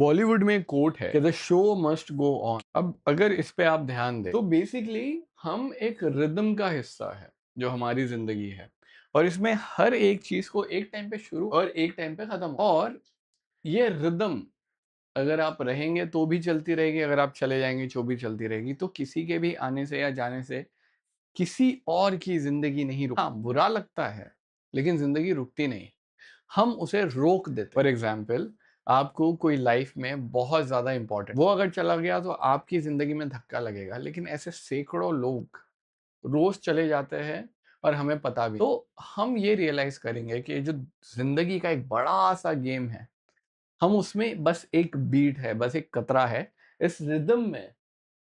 बॉलीवुड में एक कोट है कि the show must go on. अब अगर इस पे आप ध्यान दें तो बेसिकली हम एक रिदम का हिस्सा है जो हमारी जिंदगी है, और इसमें हर एक चीज को एक टाइम पे शुरू और एक टाइम पे खत्म, और ये रिदम अगर आप रहेंगे तो भी चलती रहेगी, अगर आप चले जाएंगे तो भी चलती रहेगी। तो किसी के भी आने से या जाने से किसी और की जिंदगी नहीं रुक, हाँ बुरा लगता है लेकिन जिंदगी रुकती नहीं, हम उसे रोक देते। फॉर एग्जाम्पल, आपको कोई लाइफ में बहुत ज्यादा इंपॉर्टेंट, वो अगर चला गया तो आपकी जिंदगी में धक्का लगेगा, लेकिन ऐसे सैकड़ों लोग रोज चले जाते हैं और हमें पता भी। तो हम ये रियलाइज करेंगे कि जो जिंदगी का एक बड़ा सा गेम है, हम उसमें बस एक बीट है, बस एक कतरा है, इस रिदम में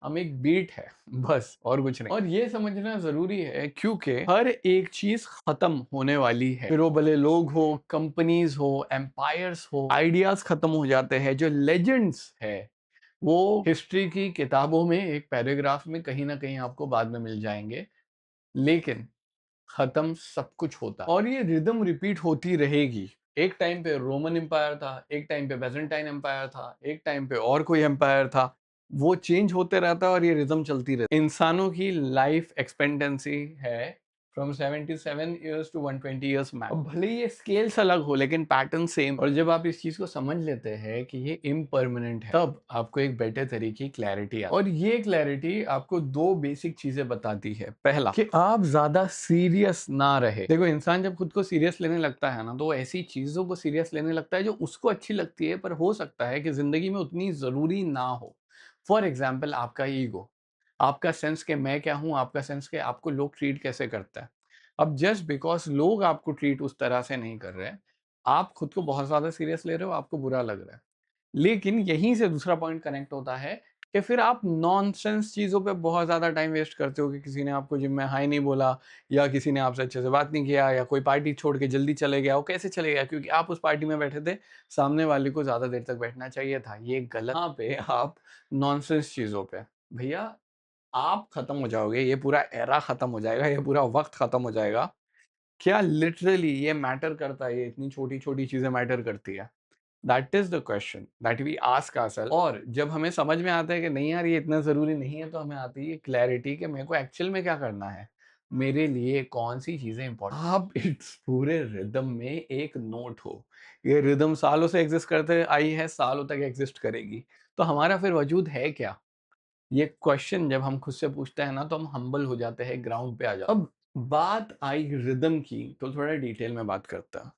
हम एक बीट है, बस और कुछ नहीं। और ये समझना जरूरी है क्योंकि हर एक चीज खत्म होने वाली है, फिर वो भले लोग हो, कंपनीज हो, एम्पायर्स हो, आइडियाज खत्म हो जाते हैं। जो लेजेंड्स है वो हिस्ट्री की किताबों में एक पैराग्राफ में कहीं ना कहीं आपको बाद में मिल जाएंगे, लेकिन खत्म सब कुछ होता है। और ये रिदम रिपीट होती रहेगी। एक टाइम पे रोमन एम्पायर था, एक टाइम पे बेजेंटाइन एम्पायर था, एक टाइम पे और कोई एम्पायर था, वो चेंज होते रहता है और ये रिदम चलती रहती है। इंसानों की लाइफ एक्सपेक्टेंसी है from 77 years to 120 years max. अब भले ये स्केल्स अलग हो लेकिन पैटर्न सेम। और जब आप इस चीज को समझ लेते हैं कि ये इम्परमानेंट है, तब आपको एक बेटर तरीके की क्लैरिटी आती है। और ये क्लैरिटी आपको दो बेसिक चीजें बताती है। पहला कि आप ज्यादा सीरियस ना रहे। देखो, इंसान जब खुद को सीरियस लेने लगता है ना, तो वो ऐसी चीजों को सीरियस लेने लगता है जो उसको अच्छी लगती है, पर हो सकता है कि जिंदगी में उतनी जरूरी ना हो। फॉर एग्जाम्पल, आपका ईगो, आपका सेंस के मैं क्या हूं, आपका सेंस के आपको लोग ट्रीट कैसे करता है। अब जस्ट बिकॉज लोग आपको ट्रीट उस तरह से नहीं कर रहे हैं, आप खुद को बहुत ज्यादा सीरियस ले रहे हो, आपको बुरा लग रहा है। लेकिन यहीं से दूसरा पॉइंट कनेक्ट होता है कि फिर आप नॉनसेंस चीजों पे बहुत ज्यादा टाइम वेस्ट करते हो, कि किसी ने आपको जिम में हाई नहीं बोला, या किसी ने आपसे अच्छे से बात नहीं किया, या कोई पार्टी छोड़ के जल्दी चले गया। वो कैसे चले गया? क्योंकि आप उस पार्टी में बैठे थे, सामने वाले को ज्यादा देर तक बैठना चाहिए था। ये गलत। यहाँ पे आप नॉनसेंस चीजों पे, भैया आप खत्म हो जाओगे, ये पूरा एरा खत्म हो जाएगा, ये पूरा वक्त खत्म हो जाएगा। क्या लिटरली ये मैटर करता है? ये इतनी छोटी छोटी चीजें मैटर करती है? That is the question that we ask ourself. और जब हमें समझ में आता है कि नहीं यार ये इतना जरूरी नहीं है, तो हमें आती है क्लैरिटी कि मेरे को एक्चुअल में क्या करना है, मेरे लिए कौन सी चीजें इंपॉर्टेंट। आप इस पूरे रिदम में एक नोट हो। ये रिदम सालों से एग्जिस्ट करते आई है, सालों तक एग्जिस्ट करेगी। तो हमारा फिर वजूद है क्या? ये क्वेश्चन जब हम खुद से पूछते हैं ना, तो हम हम्बल हो जाते हैं, ग्राउंड पे आ जाते हैं। अब बात आई रिदम की, तो थोड़ा डिटेल में बात करते हैं।